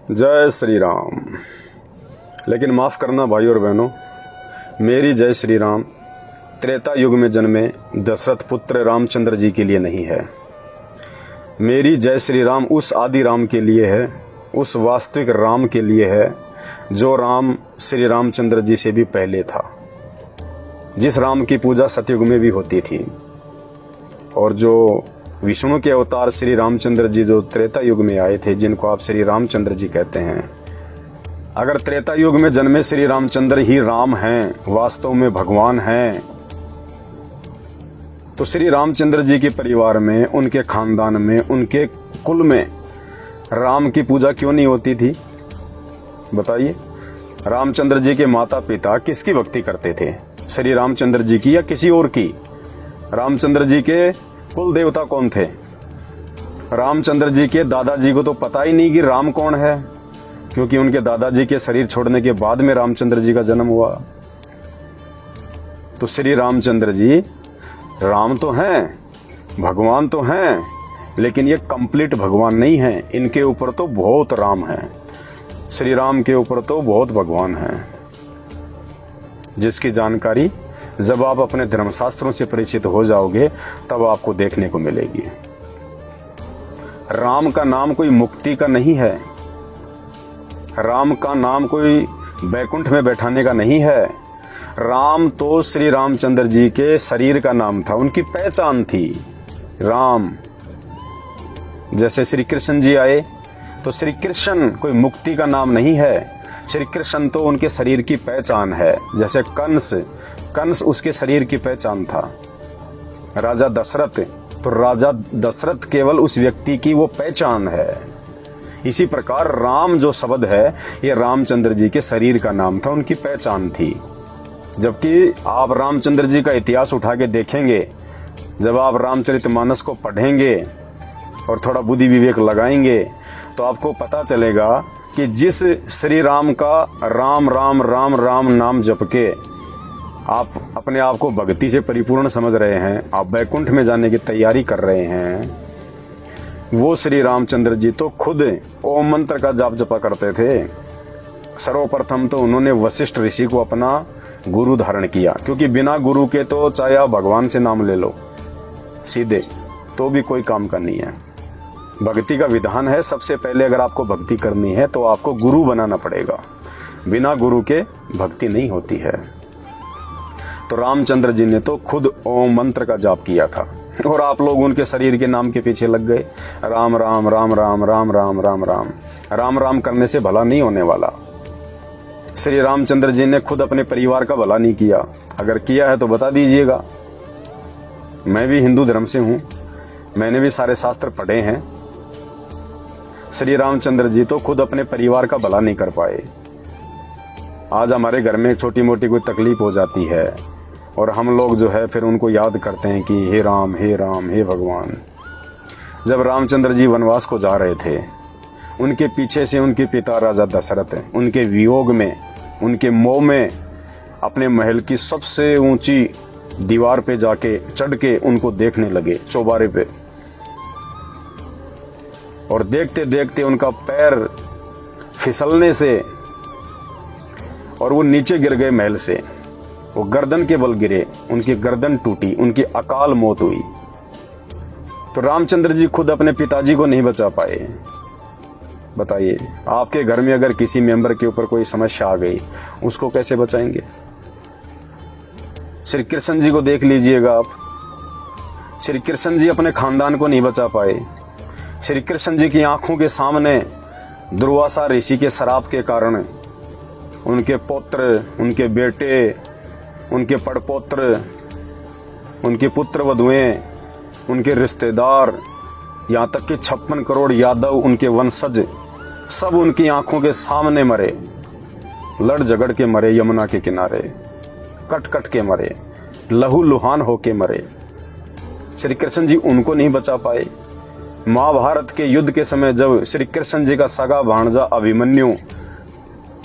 जय श्री राम। लेकिन माफ़ करना भाई और बहनों, मेरी जय श्री राम त्रेता युग में जन्मे दशरथ पुत्र रामचंद्र जी के लिए नहीं है। मेरी जय श्री राम उस आदि राम के लिए है, उस वास्तविक राम के लिए है जो राम श्री रामचंद्र जी से भी पहले था, जिस राम की पूजा सतयुग में भी होती थी, और जो विष्णु के अवतार श्री रामचंद्र जी जो त्रेता युग में आए थे, जिनको आप श्री रामचंद्र जी कहते हैं। अगर त्रेता युग में जन्मे श्री रामचंद्र ही राम हैं, वास्तव में भगवान हैं, तो श्री रामचंद्र जी के परिवार में, उनके खानदान में, उनके कुल में राम की पूजा क्यों नहीं होती थी? बताइए। रामचंद्र जी के माता पिता किसकी भक्ति करते थे? श्री रामचंद्र जी की या किसी और की? रामचंद्र जी के कुल देवता कौन थे? रामचंद्र जी के दादाजी को तो पता ही नहीं कि राम कौन है, क्योंकि उनके दादाजी के शरीर छोड़ने के बाद में रामचंद्र जी का जन्म हुआ। तो श्री रामचंद्र जी राम तो हैं, भगवान तो हैं, लेकिन ये कंप्लीट भगवान नहीं हैं। इनके ऊपर तो बहुत राम हैं, श्री राम के ऊपर तो बहुत भगवान हैं, जिसकी जानकारी जब आप अपने धर्मशास्त्रों से परिचित हो जाओगे तब आपको देखने को मिलेगी। राम का नाम कोई मुक्ति का नहीं है, राम का नाम कोई बैकुंठ में बैठाने का नहीं है। राम तो श्री रामचंद्र जी के शरीर का नाम था, उनकी पहचान थी राम। जैसे श्री कृष्ण जी आए तो श्री कृष्ण कोई मुक्ति का नाम नहीं है, श्री कृष्ण तो उनके शरीर की पहचान है। जैसे कंस उसके शरीर की पहचान था। राजा दशरथ तो राजा दशरथ केवल उस व्यक्ति की वो पहचान है। इसी प्रकार राम जो शब्द है ये रामचंद्र जी के शरीर का नाम था, उनकी पहचान थी। जबकि आप रामचंद्र जी का इतिहास उठा के देखेंगे, जब आप रामचरितमानस को पढ़ेंगे और थोड़ा बुद्धि विवेक लगाएंगे तो आपको पता चलेगा कि जिस श्री राम का राम राम राम राम नाम जप के आप अपने आप को भक्ति से परिपूर्ण समझ रहे हैं, आप बैकुंठ में जाने की तैयारी कर रहे हैं, वो श्री रामचंद्र जी तो खुद ओम मंत्र का जाप जपा करते थे। सर्वप्रथम तो उन्होंने वशिष्ठ ऋषि को अपना गुरु धारण किया, क्योंकि बिना गुरु के तो चाहे आप भगवान से नाम ले लो सीधे, तो भी कोई काम का नहीं है। भक्ति का विधान है, सबसे पहले अगर आपको भक्ति करनी है तो आपको गुरु बनाना पड़ेगा, बिना गुरु के भक्ति नहीं होती है। तो रामचंद्र जी ने तो खुद ओम मंत्र का जाप किया था, और आप लोग उनके शरीर के नाम के पीछे लग गए। राम राम राम राम राम राम राम राम राम राम करने से भला नहीं होने वाला। श्री रामचंद्र जी ने खुद अपने परिवार का भला नहीं किया, अगर किया है तो बता दीजिएगा। मैं भी हिंदू धर्म से हूँ, मैंने भी सारे शास्त्र पढ़े हैं। श्री रामचंद्र जी तो खुद अपने परिवार का भला नहीं कर पाए। आज हमारे घर में छोटी मोटी कोई तकलीफ हो जाती है और हम लोग जो है फिर उनको याद करते हैं कि हे राम हे भगवान। जब रामचंद्र जी वनवास को जा रहे थे, उनके पीछे से उनके पिता राजा दशरथ उनके वियोग में, उनके मोह में अपने महल की सबसे ऊंची दीवार पे जाके चढ़ के उनको देखने लगे, चौबारे पे, और देखते देखते उनका पैर फिसलने से और वो नीचे गिर गए महल से। वो गर्दन के बल गिरे, उनकी गर्दन टूटी, उनकी अकाल मौत हुई। तो रामचंद्र जी खुद अपने पिताजी को नहीं बचा पाए। बताइए, आपके घर में अगर किसी मेंबर के ऊपर कोई समस्या आ गई, उसको कैसे बचाएंगे? श्री कृष्ण जी को देख लीजिएगा आप, श्री कृष्ण जी अपने खानदान को नहीं बचा पाए। श्री कृष्ण जी की आंखों के सामने दुर्वासा ऋषि के श्राप के कारण उनके पुत्र, उनके बेटे, उनके पड़पोत्र, उनके पुत्र वधुएं, उनके रिश्तेदार, यहाँ तक कि 56 करोड़ यादव, उनके वंशज, सब उनकी आंखों के सामने मरे, लड़ झगड़ के मरे, यमुना के किनारे कट कट के मरे, लहू लुहान होके मरे। श्री कृष्ण जी उनको नहीं बचा पाए। महाभारत के युद्ध के समय जब श्री कृष्ण जी का सगा भांजा अभिमन्यु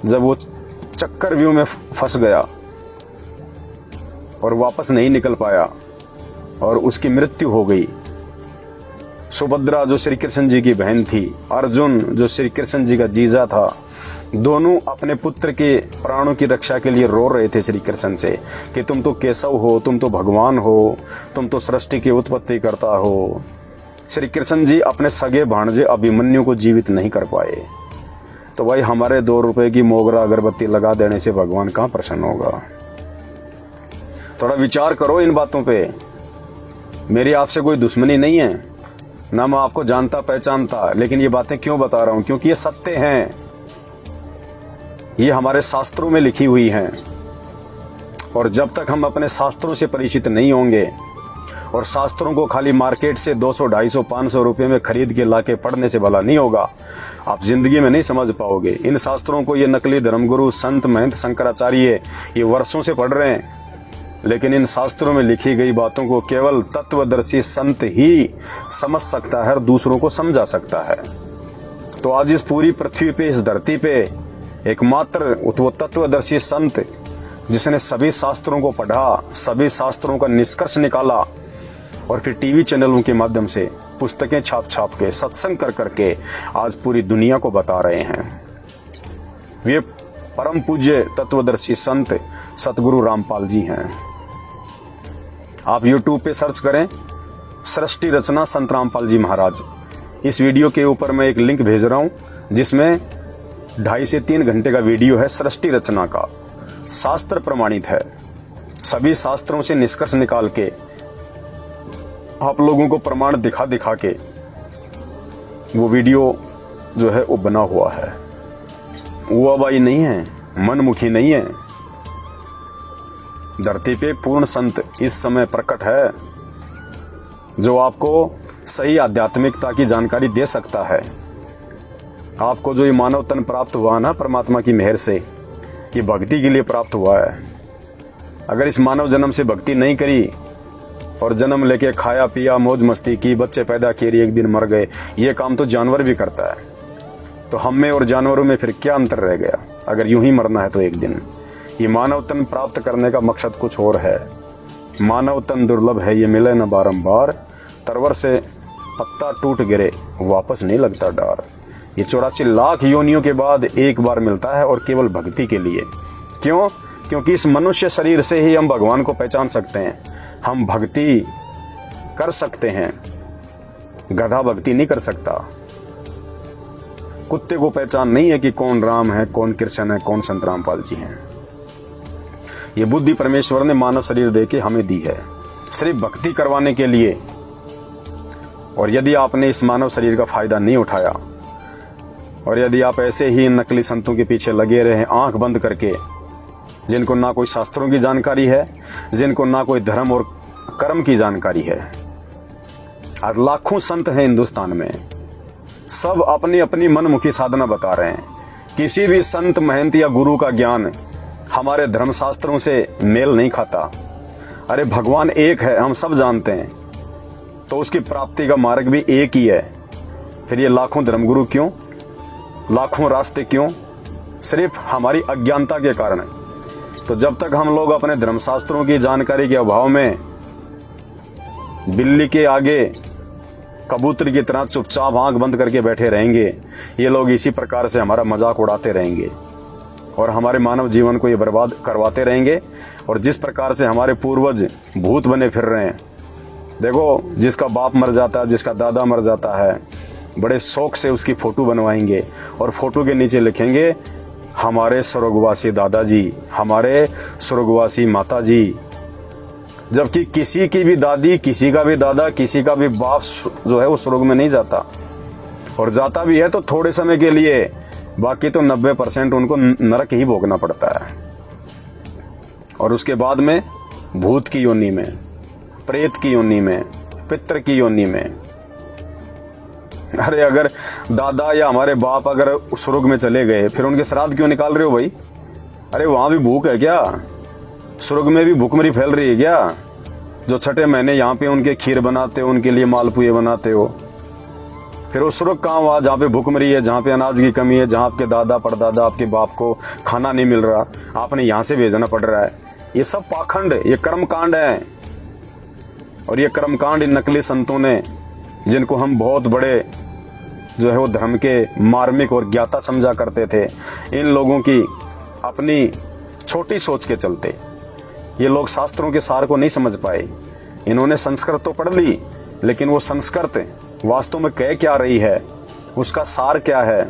जब वो चक्रव्यूह में फंस गया और वापस नहीं निकल पाया और उसकी मृत्यु हो गई, सुभद्रा जो श्री कृष्ण जी की बहन थी, अर्जुन जो श्री कृष्ण जी का जीजा था, दोनों अपने पुत्र के प्राणों की रक्षा के लिए रो रहे थे श्री कृष्ण से कि तुम तो केशव हो, तुम तो भगवान हो, तुम तो सृष्टि की उत्पत्ति करता हो। श्री कृष्ण जी अपने सगे भांजे अभिमन्यु को जीवित नहीं कर पाए। तो भाई हमारे 2 रुपए की मोगरा अगरबत्ती लगा देने से भगवान कहाँ प्रसन्न होगा? थोड़ा विचार करो इन बातों पे। मेरी आपसे कोई दुश्मनी नहीं है, ना मैं आपको जानता पहचानता, लेकिन ये बातें क्यों बता रहा हूं? क्योंकि ये सत्य हैं, ये हमारे शास्त्रों में लिखी हुई हैं। और जब तक हम अपने शास्त्रों से परिचित नहीं होंगे और शास्त्रों को खाली मार्केट से 200, 250, 500 रुपए में खरीद के लाके पढ़ने से भला नहीं होगा, आप जिंदगी में नहीं समझ पाओगे। इन शास्त्रों को ये नकली धर्मगुरु संत महंत शंकराचार्य ये वर्षों से पढ़ रहे हैं, लेकिन इन शास्त्रों में लिखी गई बातों को केवल तत्वदर्शी संत ही समझ सकता है और दूसरों को समझा सकता है। तो आज इस पूरी पृथ्वी पे, इस धरती पे एकमात्र वो तत्वदर्शी संत जिसने सभी शास्त्रों को पढ़ा, सभी शास्त्रों का निष्कर्ष निकाला और फिर टीवी चैनलों के माध्यम से पुस्तकें छाप छाप के, सत्संग कर करके आज पूरी दुनिया को बता रहे हैं, वे परम पूज्य तत्वदर्शी संत सतगुरु रामपाल जी हैं। आप YouTube पे सर्च करें सृष्टि रचना संत रामपाल जी महाराज। इस वीडियो के ऊपर मैं एक लिंक भेज रहा हूं जिसमें 2.5 से 3 घंटे का वीडियो है सृष्टि रचना का, शास्त्र प्रमाणित है। सभी शास्त्रों से निष्कर्ष निकाल के आप लोगों को प्रमाण दिखा दिखा के वो वीडियो जो है वो बना हुआ है। वो अबाई नहीं है, मनमुखी नहीं है। धरती पे पूर्ण संत इस समय प्रकट है जो आपको सही आध्यात्मिकता की जानकारी दे सकता है। आपको जो ये मानव तन प्राप्त हुआ ना परमात्मा की मेहर से, ये भक्ति के लिए प्राप्त हुआ है। अगर इस मानव जन्म से भक्ति नहीं करी और जन्म लेके खाया पिया मौज मस्ती की, बच्चे पैदा किए, एक दिन मर गए, ये काम तो जानवर भी करता है। तो हम में और जानवरों में फिर क्या अंतर रह गया? अगर यूं ही मरना है तो एक दिन। ये मानव तन प्राप्त करने का मकसद कुछ और है। मानव तन दुर्लभ है, ये मिले न बारंबार, तरवर से पत्ता टूट गिरे वापस नहीं लगता डार। ये 84 लाख योनियों के बाद एक बार मिलता है और केवल भक्ति के लिए। क्यों? क्योंकि इस मनुष्य शरीर से ही हम भगवान को पहचान सकते हैं, हम भक्ति कर सकते हैं। गधा भक्ति नहीं कर सकता। कुत्ते को पहचान नहीं है कि कौन राम है, कौन कृष्ण है, कौन संत रामपाल जी हैं। ये बुद्धि परमेश्वर ने मानव शरीर देके हमें दी है सिर्फ भक्ति करवाने के लिए। और यदि आपने इस मानव शरीर का फायदा नहीं उठाया और यदि आप ऐसे ही नकली संतों के पीछे लगे रहे आंख बंद करके, जिनको ना कोई शास्त्रों की जानकारी है, जिनको ना कोई धर्म और कर्म की जानकारी है। आज लाखों संत हैं हिंदुस्तान में, सब अपनी अपनी मनमुखी साधना बता रहे हैं। किसी भी संत महंत या गुरु का ज्ञान हमारे धर्मशास्त्रों से मेल नहीं खाता। अरे भगवान एक है, हम सब जानते हैं, तो उसकी प्राप्ति का मार्ग भी एक ही है। फिर ये लाखों धर्मगुरु क्यों, लाखों रास्ते क्यों? सिर्फ हमारी अज्ञानता के कारण। तो जब तक हम लोग अपने धर्मशास्त्रों की जानकारी के अभाव में बिल्ली के आगे कबूतर की तरह चुपचाप आंख बंद करके बैठे रहेंगे, ये लोग इसी प्रकार से हमारा मजाक उड़ाते रहेंगे और हमारे मानव जीवन को ये बर्बाद करवाते रहेंगे। और जिस प्रकार से हमारे पूर्वज भूत बने फिर रहे हैं, देखो जिसका बाप मर जाता है, जिसका दादा मर जाता है, बड़े शौक से उसकी फोटो बनवाएंगे और फोटो के नीचे लिखेंगे हमारे स्वर्गवासी दादाजी, हमारे स्वर्गवासी माता जी। जबकि किसी की भी दादी, किसी का भी दादा, किसी का भी बाप जो है वो स्वर्ग में नहीं जाता, और जाता भी है तो थोड़े समय के लिए, बाकी तो 90% उनको नरक ही भोगना पड़ता है। और उसके बाद में भूत की योनि में, प्रेत की योनि में, पितृ की योनि में। अरे अगर दादा या हमारे बाप अगर स्वर्ग में चले गए, फिर उनके श्राद्ध क्यों निकाल रहे हो भाई? अरे वहां भी भूख है क्या? स्वर्ग में भी भूखमरी फैल रही है क्या? जो छठे महीने यहाँ पे उनके खीर बनाते हो, उनके लिए मालपुए बनाते हो, फिर वो स्वर्ग कहाँ हुआ जहाँ पे भूखमरी है, जहाँ पे अनाज की कमी है, जहाँ आपके दादा परदादा आपके बाप को खाना नहीं मिल रहा, आपने यहाँ से भेजना पड़ रहा है। ये सब पाखंड, ये कर्मकांड है। और ये कर्मकांड इन नकली संतों ने जिनको हम बहुत बड़े जो है वो धर्म के मार्मिक और ज्ञाता समझा करते थे, इन लोगों की अपनी छोटी सोच के चलते ये लोग शास्त्रों के सार को नहीं समझ पाए। इन्होंने संस्कृत तो पढ़ ली, लेकिन वो संस्कृत वास्तव में कह क्या रही है, उसका सार क्या है,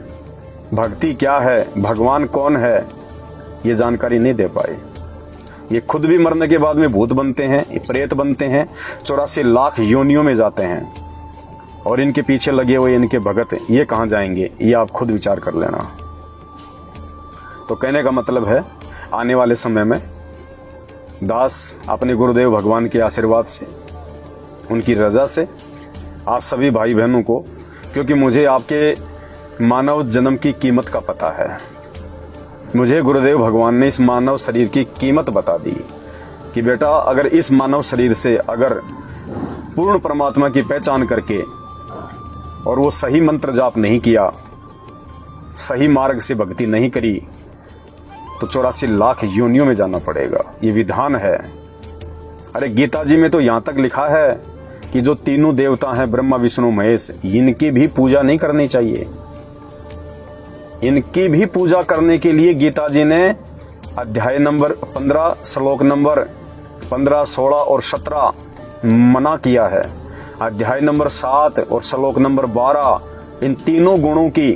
भक्ति क्या है, भगवान कौन है, ये जानकारी नहीं दे पाए। ये खुद भी मरने के बाद में भूत बनते हैं, ये प्रेत बनते हैं, 84 लाख योनियों में जाते हैं, और इनके पीछे लगे हुए इनके भगत ये कहाँ जाएंगे, ये आप खुद विचार कर लेना। तो कहने का मतलब है, आने वाले समय में दास अपने गुरुदेव भगवान के आशीर्वाद से, उनकी रजा से, आप सभी भाई बहनों को, क्योंकि मुझे आपके मानव जन्म की कीमत का पता है, मुझे गुरुदेव भगवान ने इस मानव शरीर की कीमत बता दी कि बेटा अगर इस मानव शरीर से अगर पूर्ण परमात्मा की पहचान करके और वो सही मंत्र जाप नहीं किया, सही मार्ग से भक्ति नहीं करी, तो 84 लाख योनियों में जाना पड़ेगा। ये विधान है। अरे गीता जी में तो यहां तक लिखा है कि जो तीनों देवता हैं ब्रह्मा विष्णु महेश, इनकी भी पूजा नहीं करनी चाहिए। इनकी भी पूजा करने के लिए गीता जी ने अध्याय नंबर 15 श्लोक नंबर 15, 16 और 17 मना किया है। अध्याय नंबर 7 और श्लोक नंबर 12 इन तीनों गुणों की,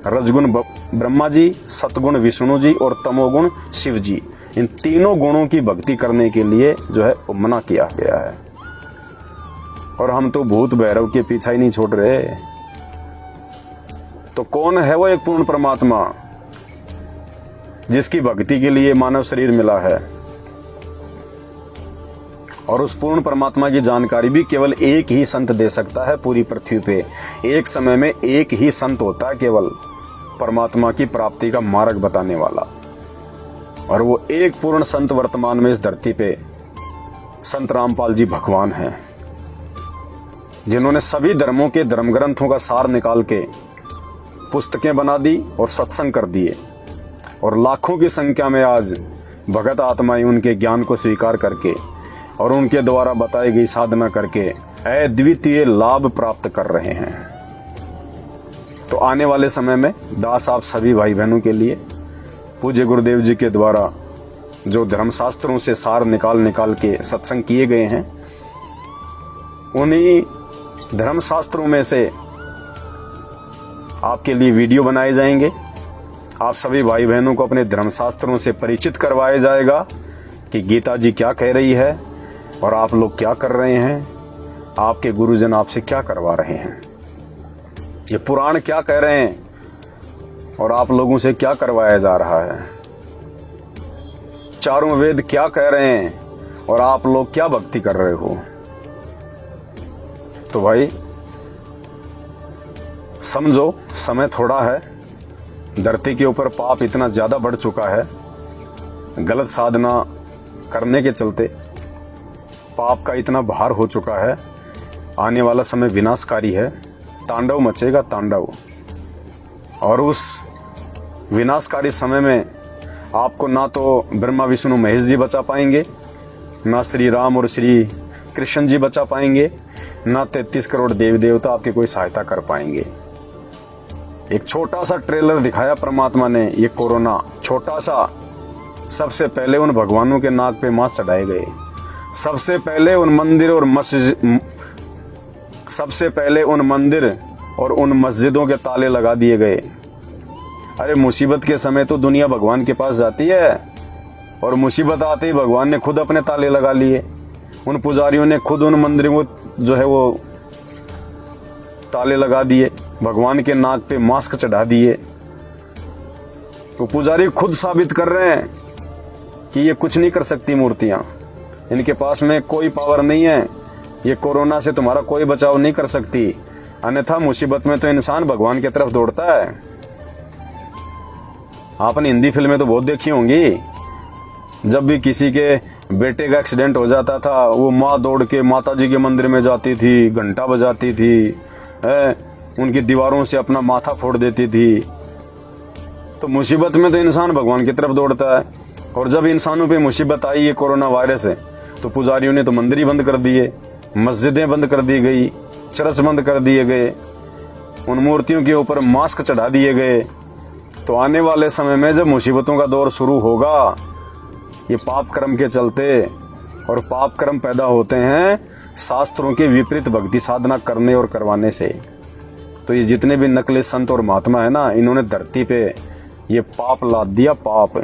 रजगुण ब्रह्मा जी, सतगुण विष्णु जी और तमोगुण शिव जी, इन तीनों गुणों की भक्ति करने के लिए जो है वो मना किया गया है। और हम तो भूत भैरव के पीछा ही नहीं छोड़ रहे। तो कौन है वो एक पूर्ण परमात्मा जिसकी भक्ति के लिए मानव शरीर मिला है? और उस पूर्ण परमात्मा की जानकारी भी केवल एक ही संत दे सकता है पूरी पृथ्वी पे। एक समय में एक ही संत होता है केवल परमात्मा की प्राप्ति का मार्ग बताने वाला, और वो एक पूर्ण संत वर्तमान में इस धरती पे संत रामपाल जी भगवान हैं, जिन्होंने सभी धर्मों के धर्म ग्रंथों का सार निकाल के पुस्तकें बना दी और सत्संग कर दिए, और लाखों की संख्या में आज भगत आत्माएं उनके ज्ञान को स्वीकार करके और उनके द्वारा बताई गई साधना करके अद्वितीय लाभ प्राप्त कर रहे हैं। तो आने वाले समय में दास आप सभी भाई बहनों के लिए पूज्य गुरुदेव जी के द्वारा जो धर्मशास्त्रों से सार निकाल के सत्संग किए गए हैं, उन्हीं धर्मशास्त्रों में से आपके लिए वीडियो बनाए जाएंगे। आप सभी भाई बहनों को अपने धर्मशास्त्रों से परिचित करवाया जाएगा कि गीता जी क्या कह रही है और आप लोग क्या कर रहे हैं, आपके गुरुजन आपसे क्या करवा रहे हैं, ये पुराण क्या कह रहे हैं और आप लोगों से क्या करवाया जा रहा है, चारों वेद क्या कह रहे हैं और आप लोग क्या भक्ति कर रहे हो। तो भाई समझो, समय थोड़ा है, धरती के ऊपर पाप इतना ज्यादा बढ़ चुका है, गलत साधना करने के चलते पाप का इतना भार हो चुका है। आने वाला समय विनाशकारी है, तांडव मचेगा तांडव, और उस विनाशकारी समय में आपको ना तो ब्रह्मा विष्णु महेश जी बचा पाएंगे, ना श्री राम और श्री कृष्ण जी बचा पाएंगे, ना 33 करोड़ देवी देवता आपकी कोई सहायता कर पाएंगे। एक छोटा सा ट्रेलर दिखाया परमात्मा ने, ये कोरोना छोटा सा, सबसे पहले उन भगवानों के नाक पे मांस चढ़ाए गए, सबसे पहले उन मंदिर और उन मस्जिदों के ताले लगा दिए गए। अरे मुसीबत के समय तो दुनिया भगवान के पास जाती है, और मुसीबत आते ही भगवान ने खुद अपने ताले लगा लिए। उन पुजारियों ने खुद उन मंदिरों को जो है वो ताले लगा दिए, भगवान के नाक पे मास्क चढ़ा दिए। तो पुजारी खुद साबित कर रहे हैं कि ये कुछ नहीं कर सकती मूर्तियां, इनके पास में कोई पावर नहीं है, ये कोरोना से तुम्हारा कोई बचाव नहीं कर सकती। अन्यथा मुसीबत में तो इंसान भगवान की तरफ दौड़ता है। आपने हिंदी फिल्में तो बहुत देखी होंगी, जब भी किसी के बेटे का एक्सीडेंट हो जाता था, वो माँ दौड़ के माता जी के मंदिर में जाती थी, घंटा बजाती थी, उनकी दीवारों से अपना माथा फोड़ देती थी। तो मुसीबत में तो इंसान भगवान की तरफ दौड़ता है, और जब इंसानों पे मुसीबत आई ये कोरोना वायरस है, तो पुजारियों ने तो मंदिर ही बंद कर दिए, मस्जिदें बंद कर दी गई, चर्च बंद कर दिए गए, उन मूर्तियों के ऊपर मास्क चढ़ा दिए गए, तो आने वाले समय में जब मुसीबतों का दौर शुरू होगा, ये पाप कर्म के चलते, और पाप कर्म पैदा होते हैं शास्त्रों के विपरीत भक्ति साधना करने और करवाने से। तो ये जितने भी नकली संत और महात्मा है ना, इन्होंने धरती पे ये पाप लाद दिया, पाप।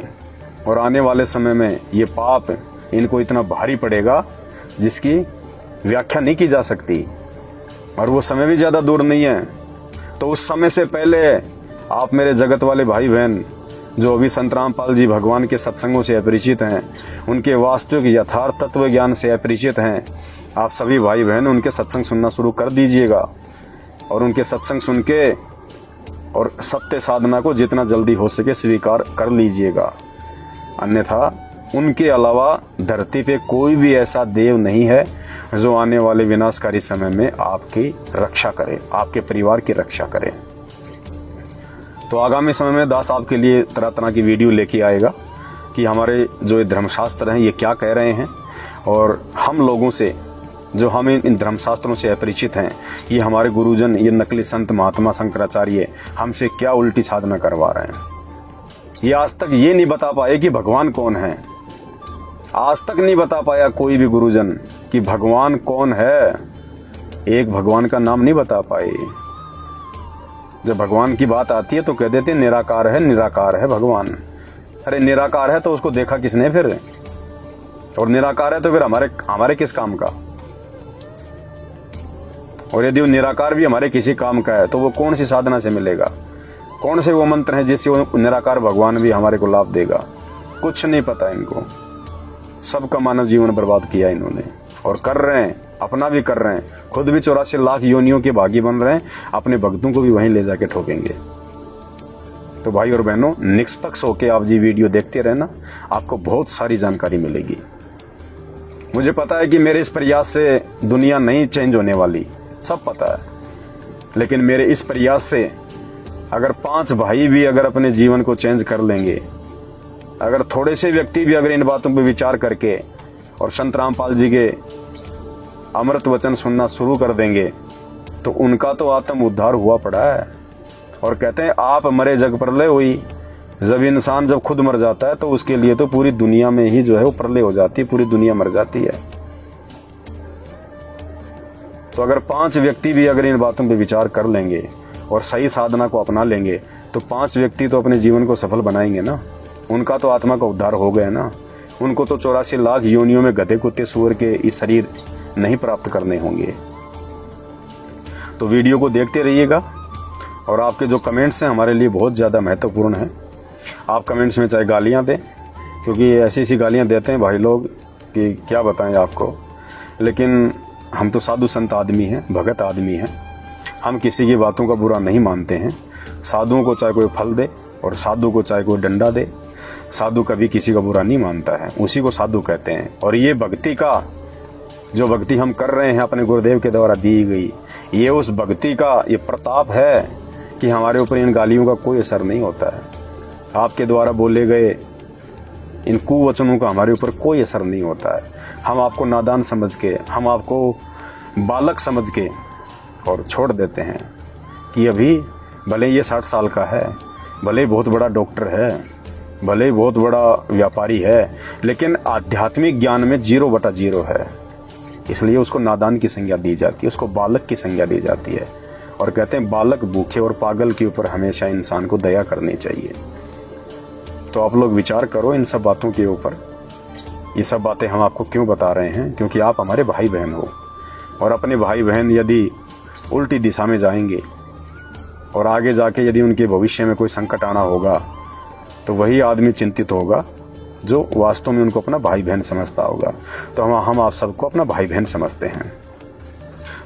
और आने वाले समय में ये पाप इनको इतना भारी पड़ेगा जिसकी व्याख्या नहीं की जा सकती, और वो समय भी ज़्यादा दूर नहीं है। तो उस समय से पहले आप मेरे जगत वाले भाई बहन जो अभी संत रामपाल जी भगवान के सत्संगों से अपरिचित हैं, उनके वास्तविक यथार्थ तत्व ज्ञान से अपरिचित हैं, आप सभी भाई बहन उनके सत्संग सुनना शुरू कर दीजिएगा, और उनके सत्संग सुन के और सत्य साधना को जितना जल्दी हो सके स्वीकार कर लीजिएगा। अन्यथा उनके अलावा धरती पे कोई भी ऐसा देव नहीं है जो आने वाले विनाशकारी समय में आपकी रक्षा करे, आपके परिवार की रक्षा करे। तो आगामी समय में दास आपके लिए तरह तरह की वीडियो लेके आएगा कि हमारे जो ये धर्मशास्त्र हैं ये क्या कह रहे हैं, और हम लोगों से जो हम इन धर्मशास्त्रों से अपरिचित हैं, ये हमारे गुरुजन, ये नकली संत महात्मा शंकराचार्य हमसे क्या उल्टी साधना करवा रहे हैं। ये आज तक ये नहीं बता पाए कि भगवान कौन है। आज तक नहीं बता पाया कोई भी गुरुजन कि भगवान कौन है। एक भगवान का नाम नहीं बता पाए। जब भगवान की बात आती है तो कह देते निराकार है, निराकार है भगवान। अरे निराकार है तो उसको देखा किसने फिर? और निराकार है तो फिर हमारे किस काम का? और यदि वो निराकार भी हमारे किसी काम का है तो वो कौन सी साधना से मिलेगा? कौन से वो मंत्र हैं जिससे वो निराकार भगवान भी हमारे को लाभ देगा? कुछ नहीं पता इनको। सबका मानव जीवन बर्बाद किया इन्होंने, और कर रहे हैं, अपना भी कर रहे हैं। खुद भी 84 लाख योनियों के भागी बन रहे हैं, अपने भक्तों को भी वहीं ले जाके ठोकेंगे। तो भाई और बहनों, निष्पक्ष होके आप जी वीडियो देखते रहना, आपको बहुत सारी जानकारी मिलेगी। मुझे पता है कि मेरे इस प्रयास से दुनिया नहीं चेंज होने वाली, सब पता है, लेकिन मेरे इस प्रयास से अगर 5 भाई भी अगर अपने जीवन को चेंज कर लेंगे, अगर थोड़े से व्यक्ति भी अगर इन बातों पर विचार करके और संत रामपाल जी के अमृत वचन सुनना शुरू कर देंगे, तो उनका तो आत्म उद्धार हुआ पड़ा है। और कहते हैं आप मरे जग प्रलय हुई। जब इंसान जब खुद मर जाता है तो उसके लिए तो पूरी दुनिया में ही जो है वो प्रलय हो जाती है, पूरी दुनिया मर जाती है। तो अगर 5 व्यक्ति भी अगर इन बातों पर विचार कर लेंगे और सही साधना को अपना लेंगे, तो 5 व्यक्ति तो अपने जीवन को सफल बनाएंगे ना। उनका तो आत्मा का उद्धार हो गया ना। उनको तो 84 लाख योनियों में गधे कुत्ते सूअर के इस शरीर नहीं प्राप्त करने होंगे। तो वीडियो को देखते रहिएगा, और आपके जो कमेंट्स हैं हमारे लिए बहुत ज़्यादा महत्वपूर्ण हैं। आप कमेंट्स में चाहे गालियां दें, क्योंकि ऐसी ऐसी गालियां देते हैं भाई लोग कि क्या बताएं आपको। लेकिन हम तो साधु संत आदमी हैं, भगत आदमी हैं, हम किसी की बातों का बुरा नहीं मानते हैं। साधुओं को चाहे कोई फल दे और साधु को चाहे कोई डंडा दे, साधु कभी किसी का बुरा नहीं मानता है, उसी को साधु कहते हैं। और ये भक्ति का जो भक्ति हम कर रहे हैं अपने गुरुदेव के द्वारा दी गई, ये उस भक्ति का ये प्रताप है कि हमारे ऊपर इन गालियों का कोई असर नहीं होता है। आपके द्वारा बोले गए इन कुवचनों का हमारे ऊपर कोई असर नहीं होता है। हम आपको नादान समझ के, हम आपको बालक समझ के और छोड़ देते हैं कि अभी भले ये 60 साल का है, भले बहुत बड़ा डॉक्टर है, भले बहुत बड़ा व्यापारी है, लेकिन आध्यात्मिक ज्ञान में 0/0 है। इसलिए उसको नादान की संज्ञा दी जाती है, उसको बालक की संज्ञा दी जाती है। और कहते हैं बालक भूखे और पागल के ऊपर हमेशा इंसान को दया करनी चाहिए। तो आप लोग विचार करो इन सब बातों के ऊपर। ये सब बातें हम आपको क्यों बता रहे हैं? क्योंकि आप हमारे भाई बहन हो, और अपने भाई बहन यदि उल्टी दिशा में जाएंगे और आगे जाके यदि उनके भविष्य में कोई संकट आना होगा, तो वही आदमी चिंतित होगा जो वास्तव में उनको अपना भाई बहन समझता होगा। तो हम आप सबको अपना भाई बहन समझते हैं।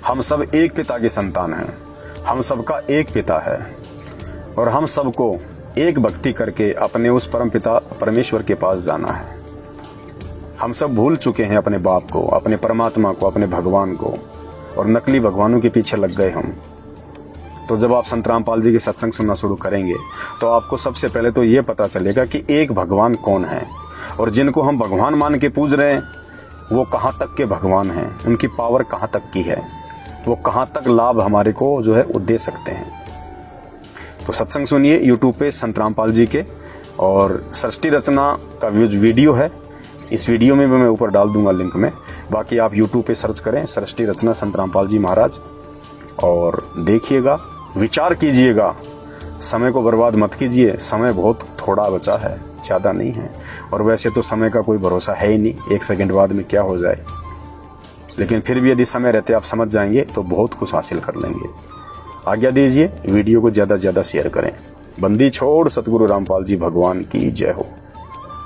हम सब एक पिता की संतान हैं, हम सबका एक पिता है, और हम सबको एक भक्ति करके अपने उस परम पिता परमेश्वर के पास जाना है। हम सब भूल चुके हैं अपने बाप को, अपने परमात्मा को, अपने भगवान को, और नकली भगवानों के पीछे लग गए हम। तो जब आप संत रामपाल जी के सत्संग सुनना शुरू करेंगे तो आपको सबसे पहले तो ये पता चलेगा कि एक भगवान कौन है, और जिनको हम भगवान मान के पूज रहे हैं वो कहाँ तक के भगवान हैं, उनकी पावर कहाँ तक की है। वो कहाँ तक लाभ हमारे को जो है वो दे सकते हैं। तो सत्संग सुनिए यूट्यूब पे संत रामपाल जी के, और सृष्टि रचना का वीडियो है, इस वीडियो में भी मैं ऊपर डाल दूंगा लिंक में। बाकी आप यूट्यूब पे सर्च करें सृष्टि रचना संत रामपाल जी महाराज, और देखिएगा, विचार कीजिएगा, समय को बर्बाद मत कीजिए। समय बहुत थोड़ा बचा है, ज़्यादा नहीं है, और वैसे तो समय का कोई भरोसा है ही नहीं, 1 सेकंड बाद में क्या हो जाए। लेकिन फिर भी यदि समय रहते आप समझ जाएंगे तो बहुत कुछ हासिल कर लेंगे। आज्ञा दीजिए, वीडियो को ज़्यादा से ज़्यादा शेयर करें। बंदी छोड़ सतगुरु रामपाल जी भगवान की जय हो।